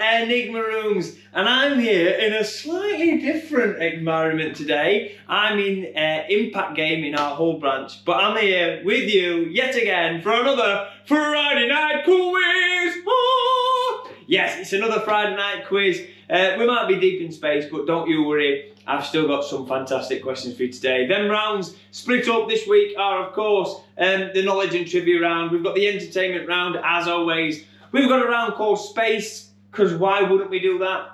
Enigma rooms, and I'm here in a slightly different environment today. I'm in Impact Game in our whole branch, but I'm here with you yet again for another Friday night quiz. Oh! Yes, it's another Friday night quiz. We might be deep in space, but don't you worry, I've still got some fantastic questions for you today. Them rounds split up this week are, of course, the knowledge and trivia round. We've got the entertainment round, as always. We've got a round called Space, because why wouldn't we do that?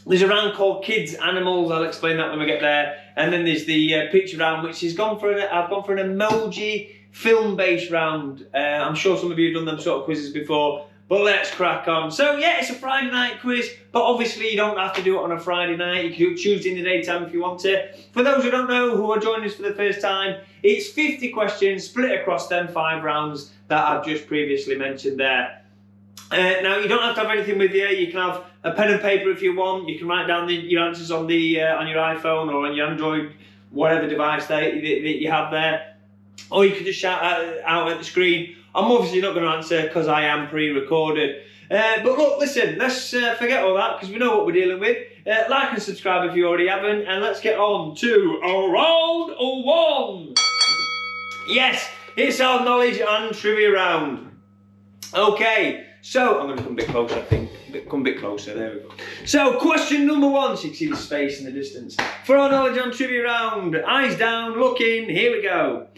There's a round called Kids Animals, I'll explain that when we get there. And then there's the picture round, which has gone for I've gone for an emoji film-based round. I'm sure some of you have done them sort of quizzes before, but let's crack on. So yeah, it's a Friday night quiz, but obviously you don't have to do it on a Friday night. You can do it Tuesday in the daytime if you want to. For those who don't know, who are joining us for the first time, it's 50 questions split across them 5 rounds that I've just previously mentioned there. Now, you don't have to have anything with you. You can have a pen and paper if you want. You can write down your answers on your iPhone or on your Android, whatever device that you have there. Or you can just shout out at the screen. I'm obviously not going to answer because I am pre-recorded. But look, listen, let's forget all that because we know what we're dealing with. Like and subscribe if you already haven't. And let's get on to round 1. Yes, it's our knowledge and trivia round. Okay. So, I'm going to come a bit closer, I think. Come a bit closer, there we go. So, question number 1, so you can see the space in the distance. For our knowledge and trivia round, eyes down, looking, here we go.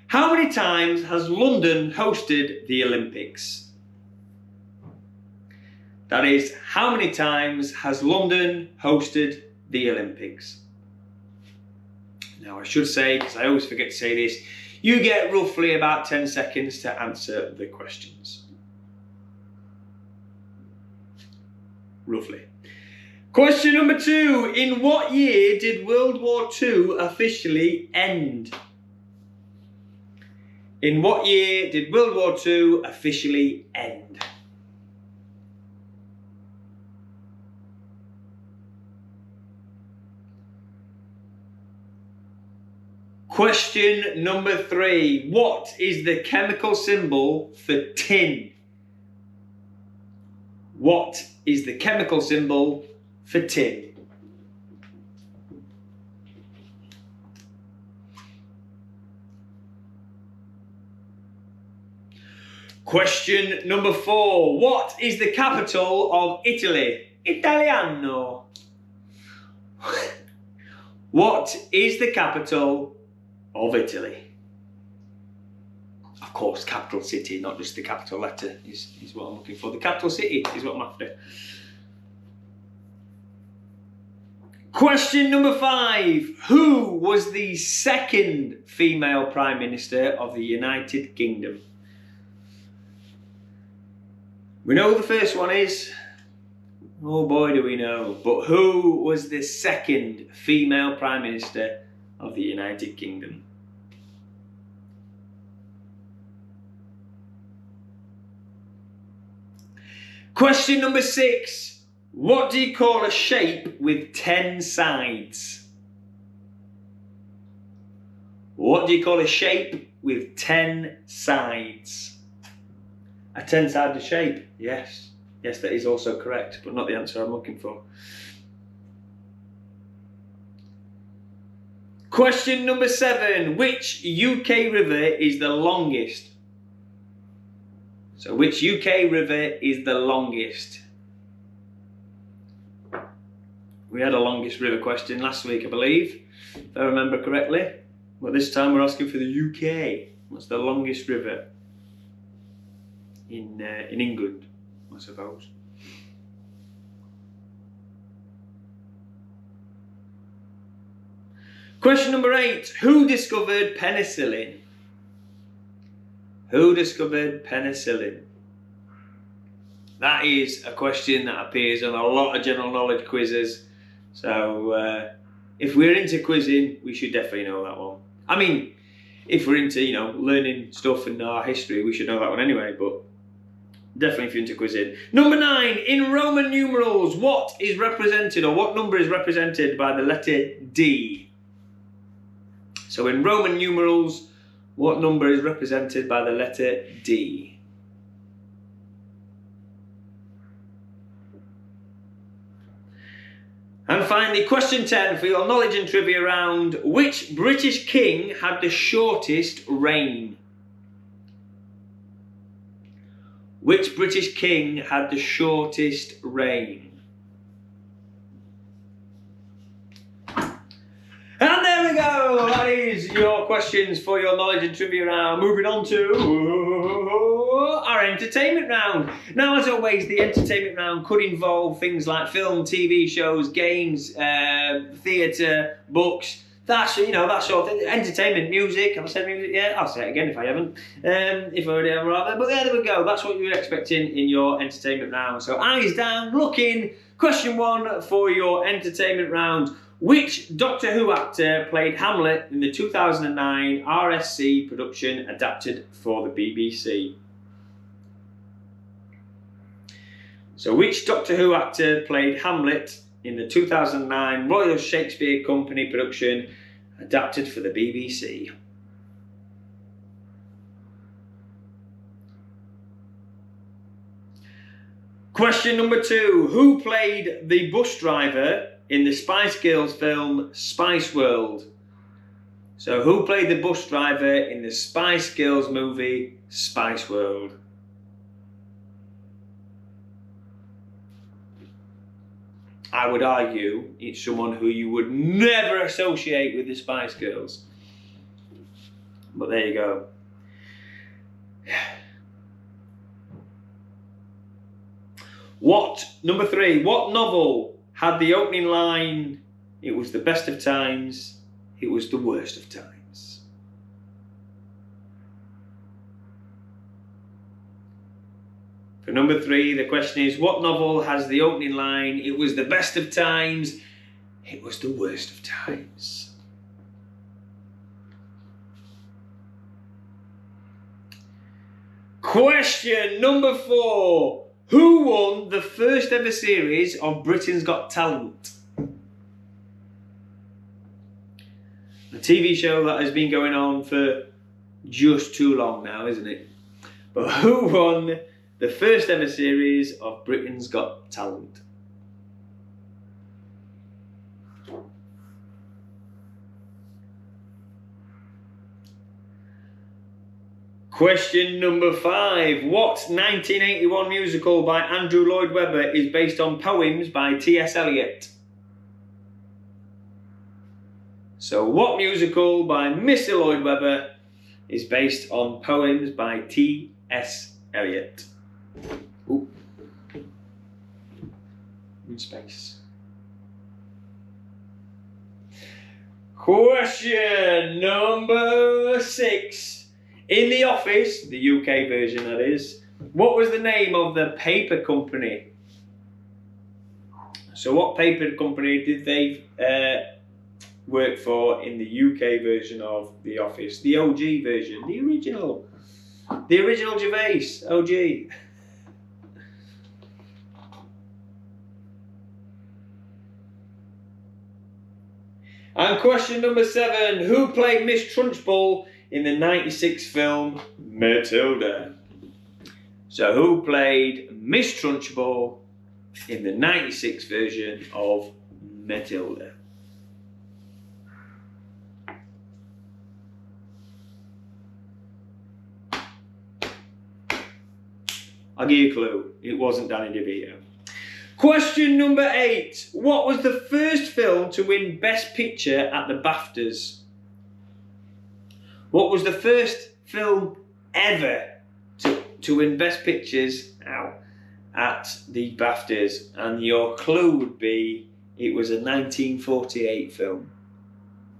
How many times has London hosted the Olympics? That is, how many times has London hosted the Olympics? Now, I should say, because I always forget to say this, you get roughly about 10 seconds to answer the questions. Roughly. Question number 2. In what year did World War II officially end? In what year did World War II officially end? Question number 3. What is the chemical symbol for tin? What is the chemical symbol for tin? Question number 4. What is the capital of Italy? Italiano. What is the capital of Italy? Of course, capital city, not just the capital letter is what I'm looking for. The capital city is what I'm after. Question number 5. Who was the second female Prime Minister of the United Kingdom? We know who the first one is. Oh boy, do we know. But who was the second female Prime Minister of the United Kingdom? Question number 6. What do you call a shape with 10 sides? What do you call a shape with 10 sides? A 10-sided shape, yes. Yes, that is also correct, but not the answer I'm looking for. Question number 7. Which UK river is the longest? So, which UK river is the longest? We had a longest river question last week, I believe, if I remember correctly. But this time we're asking for the UK. What's the longest river in England, I suppose? Question number 8. Who discovered penicillin? Who discovered penicillin? That is a question that appears on a lot of general knowledge quizzes. So if we're into quizzing, we should definitely know that one. I mean, if we're into, learning stuff in our history, we should know that one anyway, but definitely if you're into quizzing. Number 9, in Roman numerals, what is represented, or what number is represented by the letter D? So in Roman numerals, what number is represented by the letter D? finally, question 10 for your knowledge and trivia round. Which British king had the shortest reign? Which British king had the shortest reign? And there we go! That is your questions for your knowledge and trivia round. Moving on to our entertainment round. Now, as always, the entertainment round could involve things like film, TV shows, games, theatre, books. That's, you know, that sort of thing. Entertainment, music. Have I said music? Yeah, I'll say it again if I haven't. If I already have, rather. But there we go. That's what you're expecting in your entertainment round. So eyes down, looking. Question 1 for your entertainment round. Which Doctor Who actor played Hamlet in the 2009 RSC production adapted for the BBC? So which Doctor Who actor played Hamlet in the 2009 Royal Shakespeare Company production adapted for the BBC? Question number 2. Who played the bus driver in the Spice Girls film Spice World? So who played the bus driver in the Spice Girls movie Spice World? I would argue it's someone who you would never associate with the Spice Girls. But there you go. Number 3, what novel had the opening line, "It was the best of times, it was the worst of times"? For number 3, the question is, what novel has the opening line, "It was the best of times, it was the worst of times"? Question number 4. Who won the first ever series of Britain's Got Talent? A TV show that has been going on for just too long now, isn't it? But who won the first ever series of Britain's Got Talent? Question number 5. What 1981 musical by Andrew Lloyd Webber is based on poems by T.S. Eliot? So what musical by Mr. Lloyd Webber is based on poems by T.S. Eliot? Ooh. In space. Question number 6. In The Office, the UK version that is, what was the name of the paper company? So what paper company did they work for in the UK version of The Office? The OG version, the original Gervais, OG. And question number 7, who played Miss Trunchbull in the 96 film Matilda? So who played Miss Trunchbull in the 96 version of Matilda? I'll give you a clue. It wasn't Danny DeVito. Question number 8. What was the first film to win Best Picture at the BAFTAs? What was the first film ever to win Best Pictures at the BAFTAs? And your clue would be it was a 1948 film.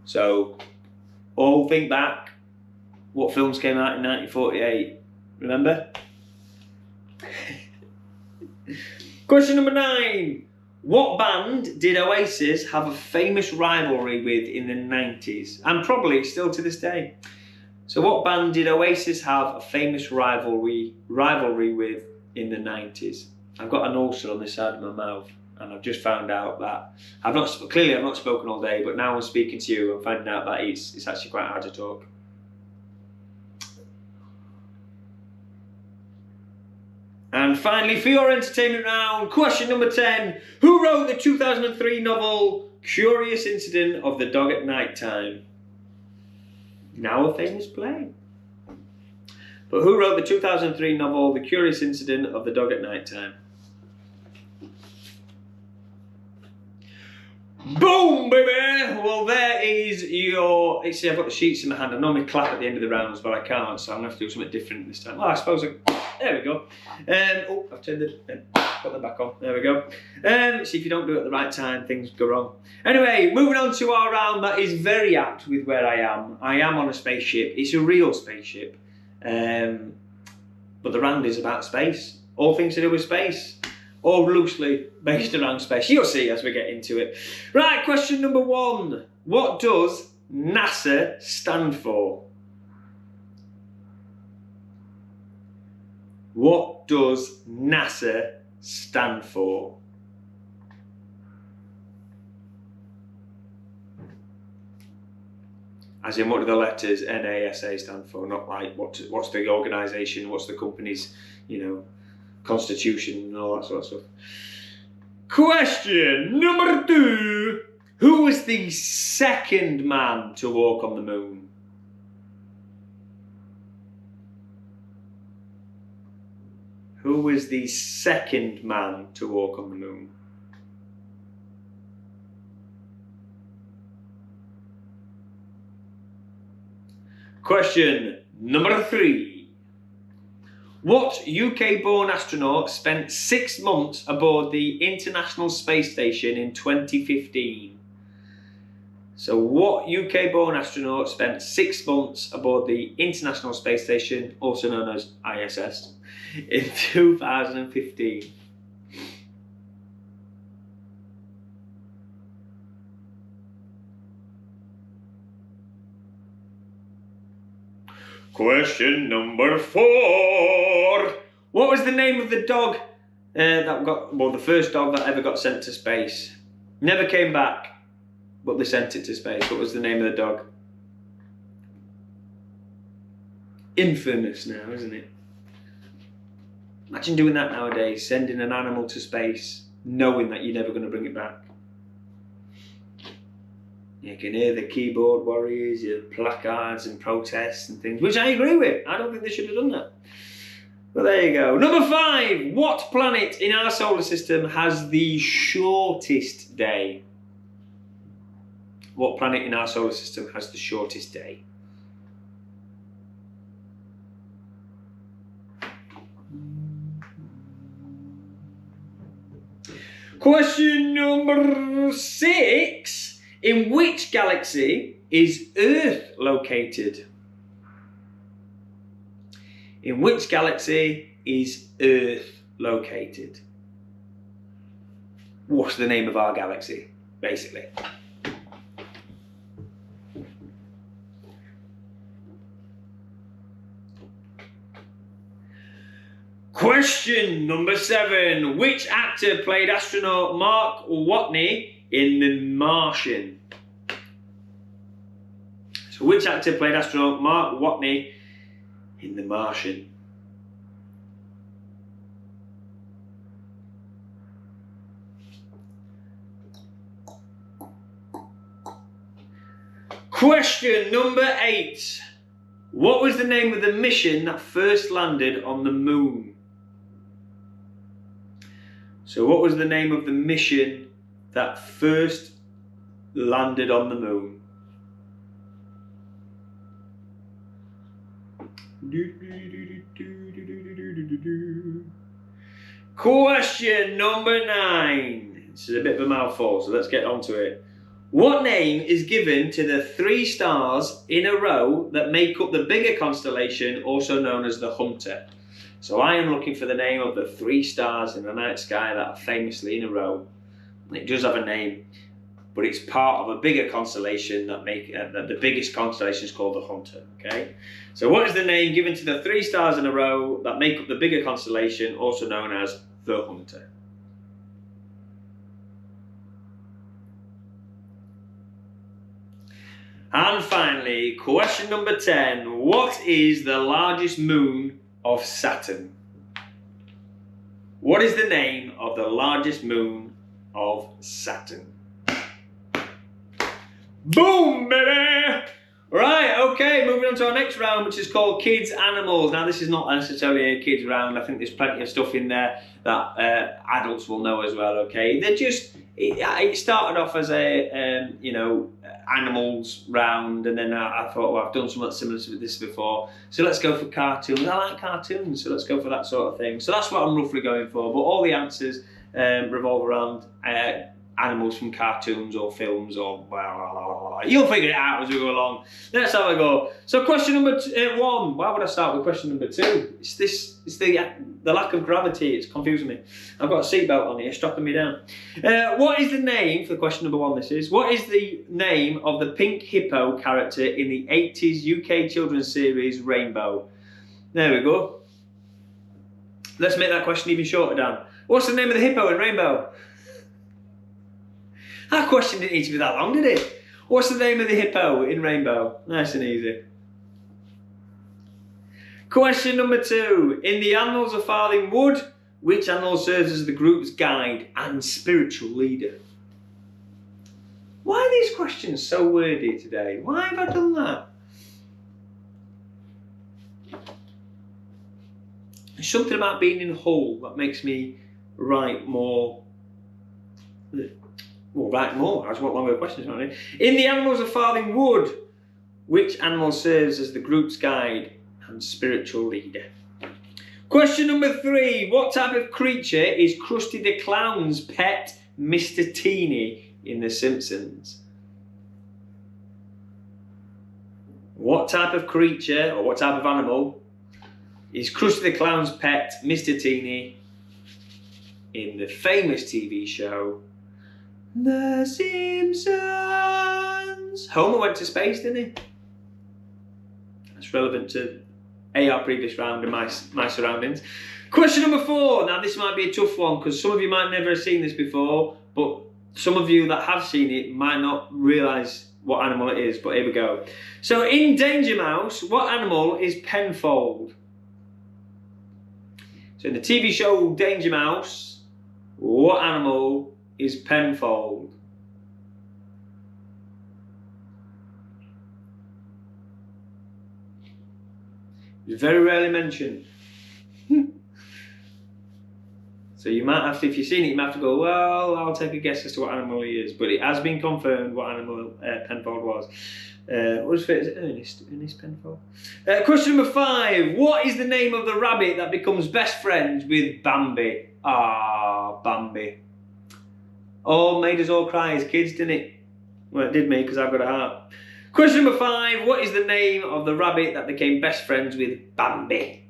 So, all think back. What films came out in 1948? Remember? Question number 9. What band did Oasis have a famous rivalry with in the 90s? And probably still to this day. So what band did Oasis have a famous rivalry with in the 90s? I've got an ulcer on this side of my mouth, and I've just found out that I've not spoken all day, but now I'm speaking to you, I'm finding out that it's actually quite hard to talk. And finally, for your entertainment round, question number 10. Who wrote the 2003 novel Curious Incident of the Dog at Night Time. Now a famous play. But who wrote the 2003 novel The Curious Incident of the Dog at Night Time? Boom, baby! Well, there is your... See, I've got the sheets in my hand. I normally clap at the end of the rounds, but I can't, so I'm going to have to do something different this time. Well, I suppose there we go. Oh, I've turned put them back on. There we go. See, if you don't do it at the right time, things go wrong. Anyway, moving on to our round that is very apt with where I am. I am on a spaceship. It's a real spaceship. But the round is about space. All things to do with space. Or loosely based around space. You'll see as we get into it. Right, question number 1. What does NASA stand for? What does NASA stand for? As in, what do the letters NASA stand for? Not like what's the organisation, what's the company's, constitution and all that sort of stuff. Question number 2. Who was the second man to walk on the moon? Who was the second man to walk on the moon? Question number 3. What UK-born astronaut spent 6 months aboard the International Space Station in 2015? So what UK-born astronaut spent 6 months aboard the International Space Station, also known as ISS, in 2015? Question number 4. What was the name of the dog the first dog that ever got sent to space? Never came back, but they sent it to space. What was the name of the dog? Infamous now, isn't it? Imagine doing that nowadays, sending an animal to space, knowing that you're never going to bring it back. You can hear the keyboard warriors, your placards and protests and things, which I agree with. I don't think they should have done that. But there you go. Number 5. What planet in our solar system has the shortest day? What planet in our solar system has the shortest day? Question number 6. In which galaxy is Earth located? In which galaxy is Earth located? What's the name of our galaxy, basically? Question number 7. Which actor played astronaut Mark Watney in The Martian? So which actor played astronaut Mark Watney in The Martian? Question number 8. What was the name of the mission that first landed on the moon? So what was the name of the mission that first landed on the moon? Question number 9. This is a bit of a mouthful, so let's get on to it. What name is given to the 3 stars in a row that make up the bigger constellation, also known as the Hunter? So I am looking for the name of the 3 stars in the night sky that are famously in a row. It does have a name, but it's part of a bigger constellation that the biggest constellation is called the Hunter. Okay, so what is the name given to the 3 stars in a row that make up the bigger constellation, also known as the Hunter? And finally, question number 10. What is the largest moon of Saturn? What is the name of the largest moon of Saturn? Boom, baby! Right, okay, moving on to our next round, which is called Kids Animals. Now, this is not necessarily a kids round. I think there's plenty of stuff in there that adults will know as well, okay? They're just, it started off as a, you know, animals round, and then I thought, well, I've done something similar to this before, so let's go for cartoons. I like cartoons, so let's go for that sort of thing. So that's what I'm roughly going for, but all the answers revolve around animals from cartoons or films or blah, blah, blah, blah. You'll figure it out as we go along. Let's have a go. So question number one. Why would I start with question number two? It's the lack of gravity. It's confusing me. I've got a seatbelt on here, strapping me down. What is the name for question number one? This is what is the name of the pink hippo character in the 80s UK children's series Rainbow? There we go. Let's make that question even shorter, Dan. What's the name of the hippo in Rainbow? That question didn't need to be that long, did it? What's the name of the hippo in Rainbow? Nice and easy. Question number two. In the Animals of Farthing Wood, which animal serves as the group's guide and spiritual leader? Why are these questions so wordy today? Why have I done that? There's something about being in Hull that makes me write more. Well, write more. I just want longer questions, don't I? In the Animals of Farthing Wood, which animal serves as the group's guide and spiritual leader? Question number three. What type of creature is Krusty the Clown's pet, Mr. Teeny, in The Simpsons? What type of creature or what type of animal is Krusty the Clown's pet, Mr. Teeny, in the famous TV show The Simpsons? Homer went to space, didn't he? That's relevant to our previous round and my surroundings. Question number four. Now this might be a tough one because some of you might never have seen this before, but some of you that have seen it might not realise what animal it is, but here we go. So in Danger Mouse, what animal is Penfold? So in the TV show Danger Mouse, what animal is Penfold? It's very rarely mentioned. So you might have to, if you've seen it, you might have to go, well, I'll take a guess as to what animal he is. But it has been confirmed what animal Penfold was. What is it? Is it Ernest Penfold? Question number five. What is the name of the rabbit that becomes best friends with Bambi? Ah, Bambi. Oh, made us all cry as kids, didn't it? Well, it did me because I've got a heart. Question number five. What is the name of the rabbit that became best friends with Bambi?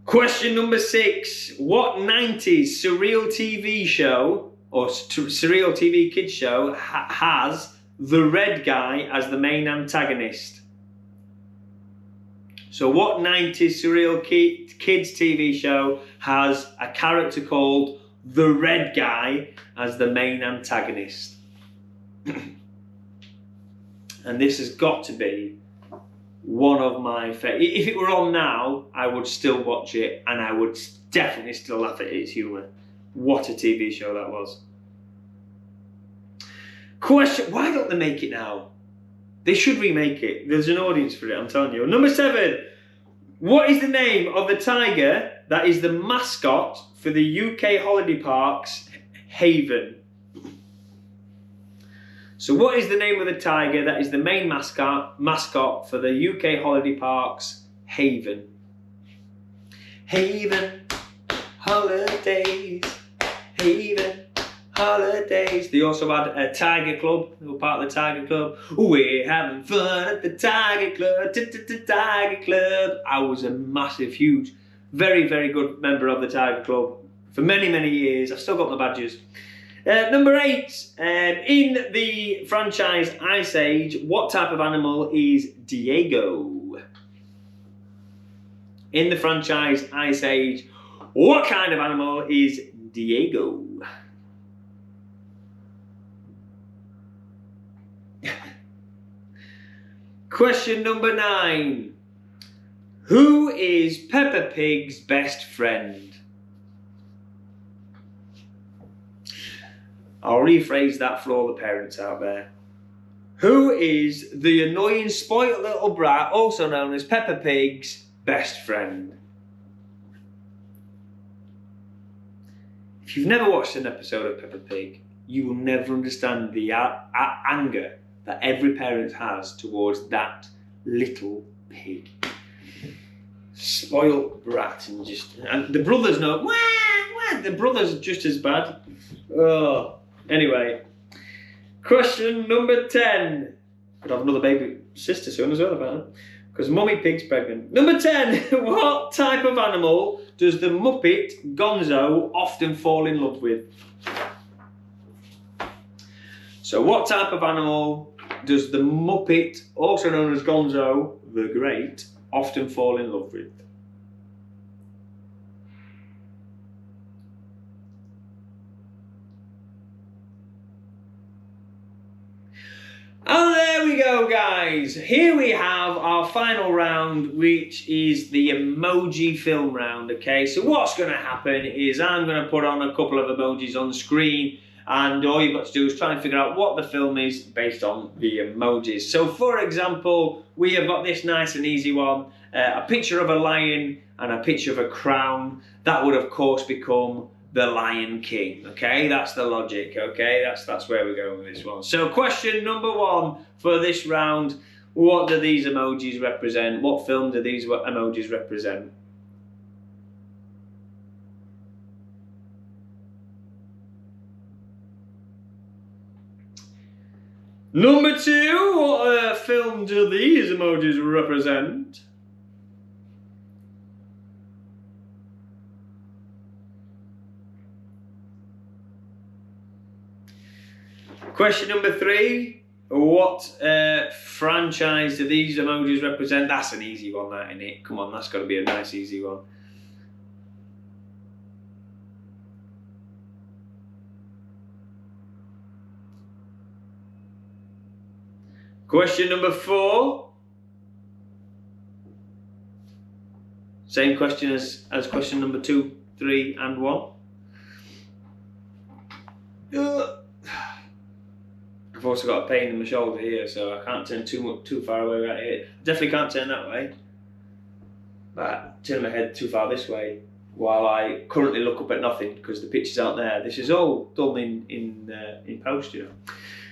Question number six. What 90s surreal TV show or surreal TV kids show has the red guy as the main antagonist? So what 90s surreal kids TV show has a character called the red guy as the main antagonist? And this has got to be one of my favourite. If it were on now, I would still watch it and I would definitely still laugh at its humour. What a TV show that was. Question, why don't they make it now? They should remake it. There's an audience for it, I'm telling you. Number seven. What is the name of the tiger that is the mascot for the UK holiday parks Haven? So what is the name of the tiger that is the main mascot for the UK holiday parks Haven? Haven holidays, Haven holidays. They also had a Tiger Club. They were part of the Tiger Club. We're having fun at the Tiger Club, Tiger Club. I was a massive, huge, very, very good member of the Tiger Club for many, many years. I've still got my badges. Number eight, in the franchise Ice Age, what type of animal is Diego? In the franchise Ice Age, what kind of animal is Diego? Question number nine. Who is Peppa Pig's best friend? I'll rephrase that for all the parents out there. Who is the annoying spoilt little brat, also known as Peppa Pig's best friend? If you've never watched an episode of Peppa Pig, you will never understand the anger that every parent has towards that little pig. Spoilt brat, and the brothers know. Wah, the brothers just as bad. Oh, anyway. Question number 10. Could have another baby sister soon as well, apparently, because Mummy Pig's pregnant. Number 10. What type of animal does the Muppet Gonzo often fall in love with? So what type of animal does the Muppet, also known as Gonzo the Great, often fall in love with? And there we go, guys. Here we have our final round, which is the emoji film round, okay? So what's going to happen is I'm going to put on a couple of emojis on the screen, and all you've got to do is try and figure out what the film is based on the emojis. So for example, we have got this nice and easy one, a picture of a lion and a picture of a crown. That would of course become the Lion King, okay? That's the logic, okay? That's where we're going with this one. So question number 1 for this round, what do these emojis represent? What film do these emojis represent? Number 2, what film do these emojis represent? Question number 3, what franchise do these emojis represent? That's an easy one, that, isn't it? Come on, that's got to be a nice easy one. Question number 4. Same question as question number 2, 3 and 1. I've also got a pain in my shoulder here, so I can't turn too far away right here. Definitely can't turn that way. But turn my head too far this way while I currently look up at nothing because the pictures aren't there. This is all done in post, you know.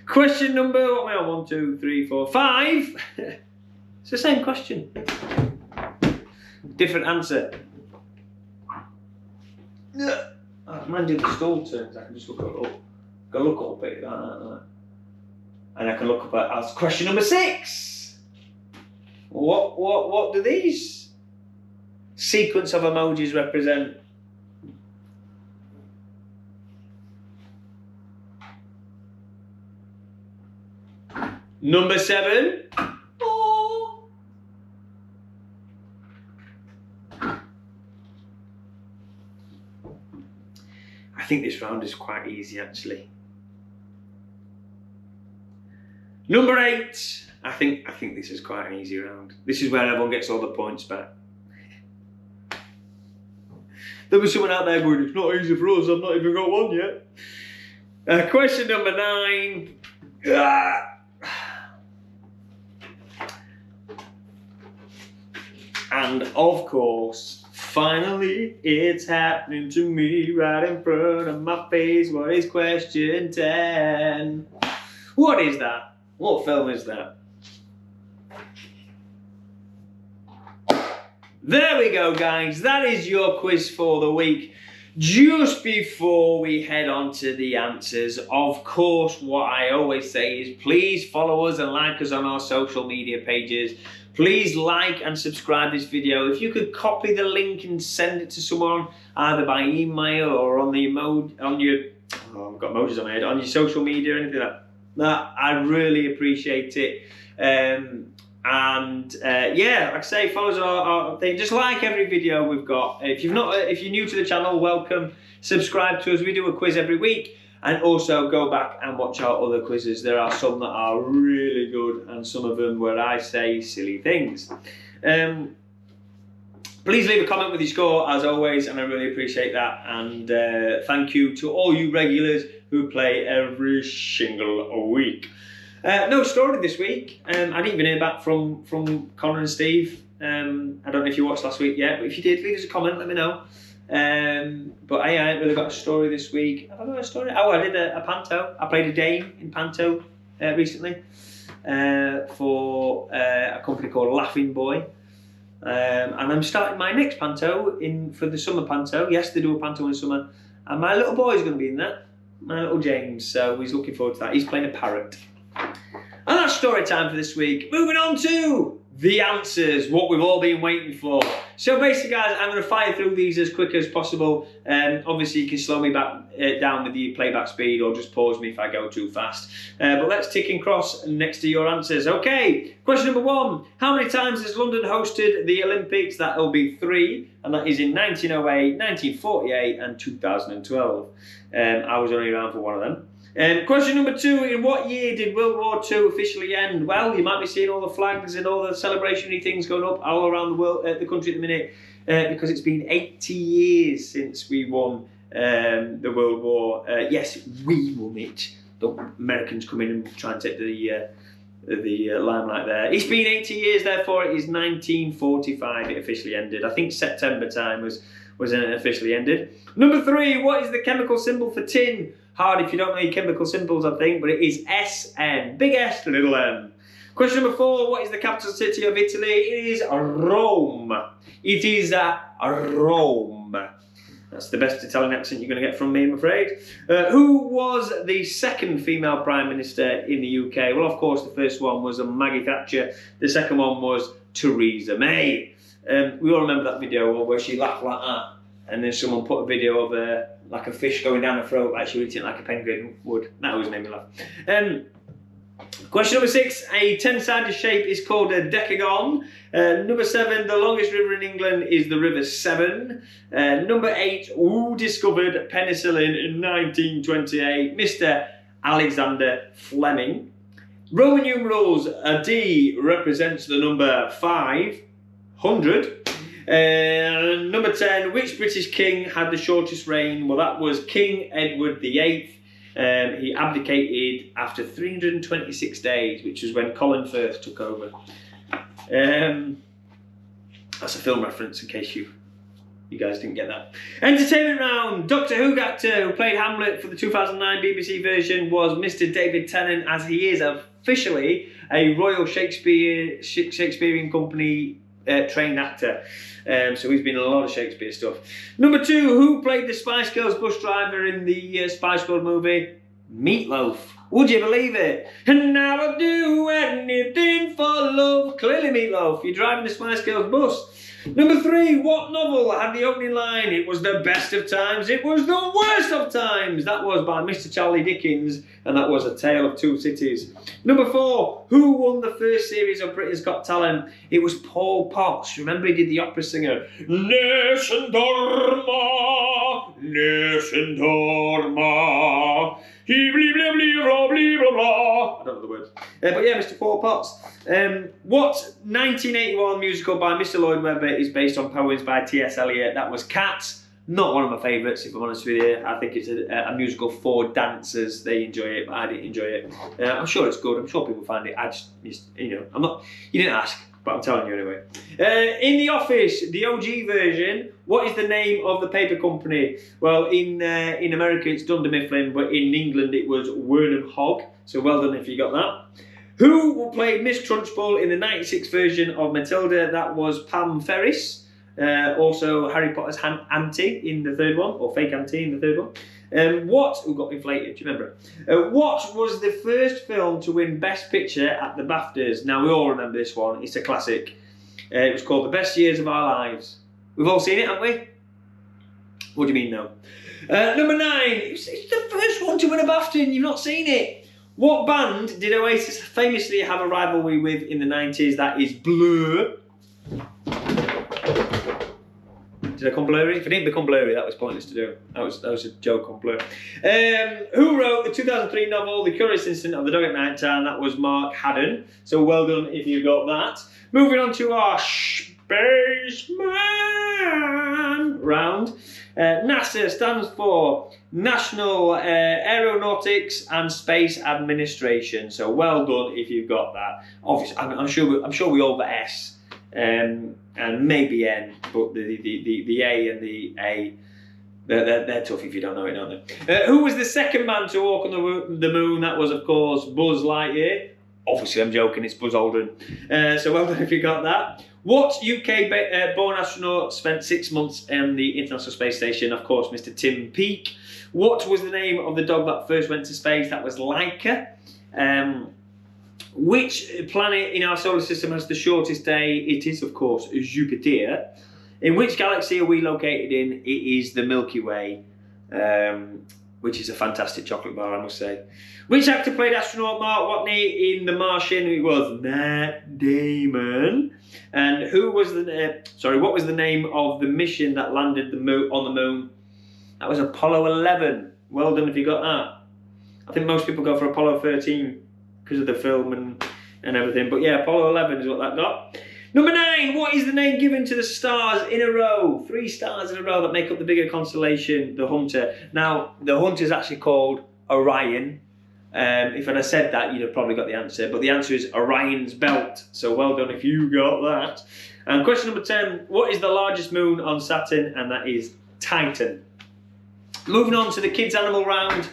Question number, what am I on? 1, 2, 3, 4, 5. It's the same question. Different answer. I can do the stall turns. I can just look up. I can look up at that. And I can look up at question number 6. What do these sequence of emojis represent? Number 7. Oh. I think this round is quite easy, actually. Number 8. I think this is quite an easy round. This is where everyone gets all the points back. There'll be someone out there going, it's not easy for us, I've not even got one yet. Question number 9. And of course, finally it's happening to me right in front of my face. What is question 10? What is that? What film is that? There we go, guys. That is your quiz for the week. Just before we head on to the answers, of course, what I always say is please follow us and like us on our social media pages. Please like and subscribe this video. If you could copy the link and send it to someone, either by email or on the on your I've got emojis on my head, on your social media or anything like that, I really appreciate it. Yeah, like I say, follow us on our thing. Just like every video we've got. If you're new to the channel, welcome. Subscribe to us. We do a quiz every week, and also go back and watch our other quizzes. There are some that are really good, and some of them where I say silly things. Please leave a comment with your score as always, and I really appreciate that. And thank you to all you regulars who play every single week. No story this week. I didn't even hear back from Connor and Steve. I don't know if you watched last week yet, but if you did, leave us a comment, let me know. But I ain't really got a story this week. Have I got a story? Oh, I did a panto. I played a dame in panto recently for a company called Laughing Boy. And I'm starting my next panto for the summer panto. Yes, they do a panto in summer. And my little boy's going to be in that. My little James. So he's looking forward to that. He's playing a parrot. And that's story time for this week. Moving on to the answers, what we've all been waiting for. So basically, guys, I'm going to fire through these as quick as possible. Obviously, you can slow me down with the playback speed or just pause me if I go too fast. But let's tick and cross next to your answers. Okay, question number 1. How many times has London hosted the Olympics? That'll be 3, and that is in 1908, 1948 and 2012. I was only around for one of them. Question number 2, in what year did World War II officially end? Well, you might be seeing all the flags and all the celebratory things going up all around the world, the country at the minute, because it's been 80 years since we won the World War. Yes, we won it. The Americans come in and try and take the limelight there. It's been 80 years, therefore it is 1945 it officially ended. I think September time was when it officially ended. Number 3, what is the chemical symbol for tin? Hard if you don't know your chemical symbols, I think, but it is SN. Big S, little m. Question number 4, what is the capital city of Italy? It is Rome. It is Rome. That's the best Italian accent you're going to get from me, I'm afraid. Who was the second female Prime Minister in the UK? Well, of course, the first one was Maggie Thatcher. The second one was Theresa May. We all remember that video where she laughed like that, and then someone put a video of her, like a fish going down her throat, like she was eating like a penguin would. That always made me laugh. Question number 6, a 10-sided shape is called a decagon. Number 7, the longest river in England is the River Severn. Number 8, who discovered penicillin in 1928? Mr. Alexander Fleming. Roman numerals, a D represents the number 500. Number 10, which British king had the shortest reign? Well, that was King Edward VIII. He abdicated after 326 days, which was when Colin Firth took over. That's a film reference in case you guys didn't get that. Entertainment round. Doctor Who actor who played Hamlet for the 2009 BBC version was Mr. David Tennant, as he is officially a Royal Shakespearean Company trained actor. So he's been in a lot of Shakespeare stuff. Number 2, who played the Spice Girls bus driver in the Spice Girls movie? Meatloaf. Would you believe it? And now I'll do anything for love. Clearly Meatloaf. You're driving the Spice Girls bus. Number 3, what novel had the opening line? It was the best of times, it was the worst of times. That was by Mr. Charlie Dickens, and that was A Tale of Two Cities. Number 4, who won the first series of Britain's Got Talent? It was Paul Potts. Remember, he did the opera singer. Nessun dorma, nessun dorma. I don't know the words. But yeah, Mr. Paul Potts. What 1981 musical by Mr. Lloyd Webber is based on poems by T.S. Eliot? That was Cats. Not one of my favourites, if I'm honest with you. I think it's a musical for dancers. They enjoy it, but I didn't enjoy it. I'm sure it's good. I'm sure people find it. I just I'm not. You didn't ask, but I'm telling you anyway. In The Office, the OG version, what is the name of the paper company? Well, in America it's Dunder Mifflin, but in England it was Wernham Hogg. So well done if you got that. Who played Miss Trunchbull in the '96 version of Matilda? That was Pam Ferris. Also Harry Potter's auntie in the third one, or fake auntie in the third one. Who got inflated? Do you remember? What was the first film to win Best Picture at the BAFTAs? Now we all remember this one. It's a classic. It was called The Best Years of Our Lives. We've all seen it, haven't we? What do you mean no? Number 9. It's the first one to win a BAFTA and you've not seen it. What band did Oasis famously have a rivalry with in the 90s? That is Blur. Did I come blurry? If I didn't become blurry, that was pointless to do. That was a joke on Blur. Who wrote the 2003 novel The Curious Incident of the Dog at Night Time? That was Mark Haddon. So well done if you got that. Moving on to our spaceman round. NASA stands for National Aeronautics and Space Administration. So well done if you've got that. Obviously, I'm sure we all got S and maybe N, but the A and the A. They're tough if you don't know it, aren't they? Who was the second man to walk on the moon? That was, of course, Buzz Lightyear. Obviously, I'm joking, it's Buzz Aldrin. So well done if you got that. What UK-born astronaut spent 6 months on the International Space Station? Of course, Mr. Tim Peake. What was the name of the dog that first went to space? That was Laika. Which planet in our solar system has the shortest day? It is, of course, Jupiter. In which galaxy are we located in? It is the Milky Way, which is a fantastic chocolate bar, I must say. Which actor played astronaut Mark Watney in The Martian? It was Matt Damon. And who was what was the name of the mission that landed on the moon? That was Apollo 11. Well done if you got that. I think most people go for Apollo 13 because of the film and everything. But yeah, Apollo 11 is what that got. Number 9, what is the name given to the stars in a row? 3 stars in a row that make up the bigger constellation, the Hunter. Now, the Hunter is actually called Orion. If I'd have said that, you'd have probably got the answer. But the answer is Orion's Belt. So well done if you got that. And question number 10, what is the largest moon on Saturn? And that is Titan. Moving on to the kids' animal round.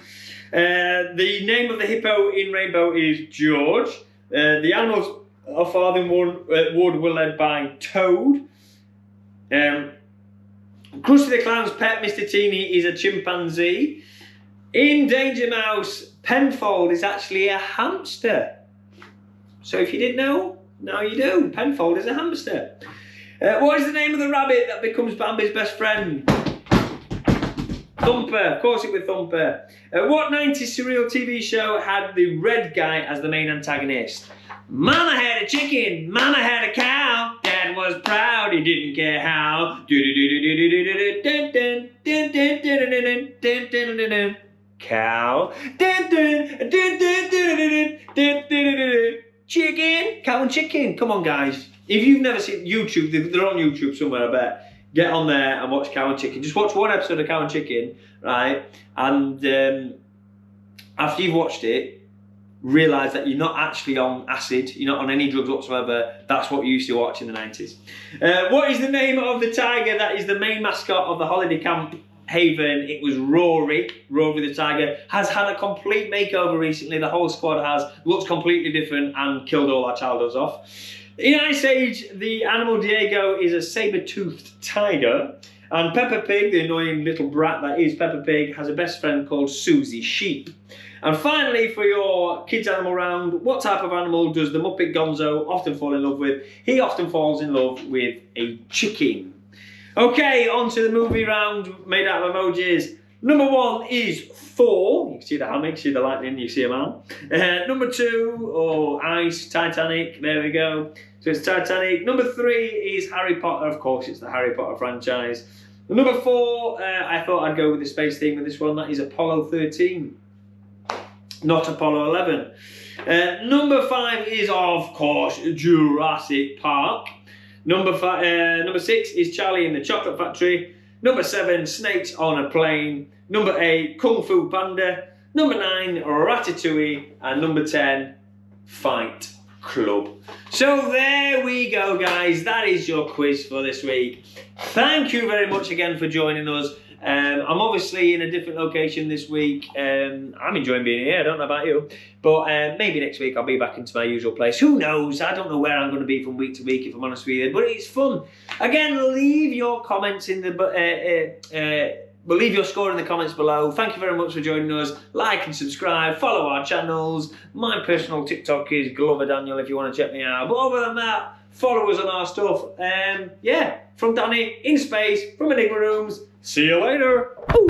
The name of the hippo in Rainbow is George. The animals of Farthing Wood were led by Toad. Krusty the Clown's pet, Mr. Teeny, is a chimpanzee. In Danger Mouse, Penfold is actually a hamster. So if you didn't know, now you do. Penfold is a hamster. What is the name of the rabbit that becomes Bambi's best friend? Thumper. Of course it was Thumper. What 90s surreal TV show had the red guy as the main antagonist? Mama had a chicken, Mama had a cow, Dad was proud, he didn't care how. Cow. Chicken. Cow and chicken. Come on, guys. If you've never seen YouTube, they're on YouTube somewhere, I bet. Get on there and watch Cow and Chicken. Just watch one episode of Cow and Chicken, right? And after you've watched it, realise that you're not actually on acid, you're not on any drugs whatsoever. That's what you used to watch in the 90s. What is the name of the tiger that is the main mascot of the holiday camp Haven? It was Rory. Rory the tiger has had a complete makeover recently. The whole squad has. Looks completely different and killed all our childhoods off. In Ice Age, the animal Diego is a saber-toothed tiger. And Peppa Pig, the annoying little brat that is Peppa Pig, has a best friend called Susie Sheep. And finally, for your kids' animal round, what type of animal does the Muppet Gonzo often fall in love with? He often falls in love with a chicken. Okay, on to the movie round made out of emojis. Number 1 is Thor. You can see the hammock, you see the lightning, you see a man. Number 2, ice, Titanic. There we go. So it's Titanic. Number 3 is Harry Potter. Of course, it's the Harry Potter franchise. Number 4, I thought I'd go with the space theme with this one. That is Apollo 13. Not Apollo 11. Number 5 is, of course, Jurassic Park. Number 6 is Charlie in the Chocolate Factory. Number 7, Snakes on a Plane. Number 8, Kung Fu Panda. Number 9, Ratatouille. And number 10, Fight Club. So there we go, guys. That is your quiz for this week. Thank you very much again for joining us. I'm obviously in a different location this week. I'm enjoying being here, I don't know about you. But maybe next week I'll be back into my usual place. Who knows? I don't know where I'm going to be from week to week, if I'm honest with you. But it's fun. Again, leave your comments in the... leave your score in the comments below. Thank you very much for joining us. Like and subscribe. Follow our channels. My personal TikTok is Glover Daniel if you want to check me out. But other than that, follow us on our stuff. Yeah, from Danny in space, from Enigma Rooms. See you later. Ooh.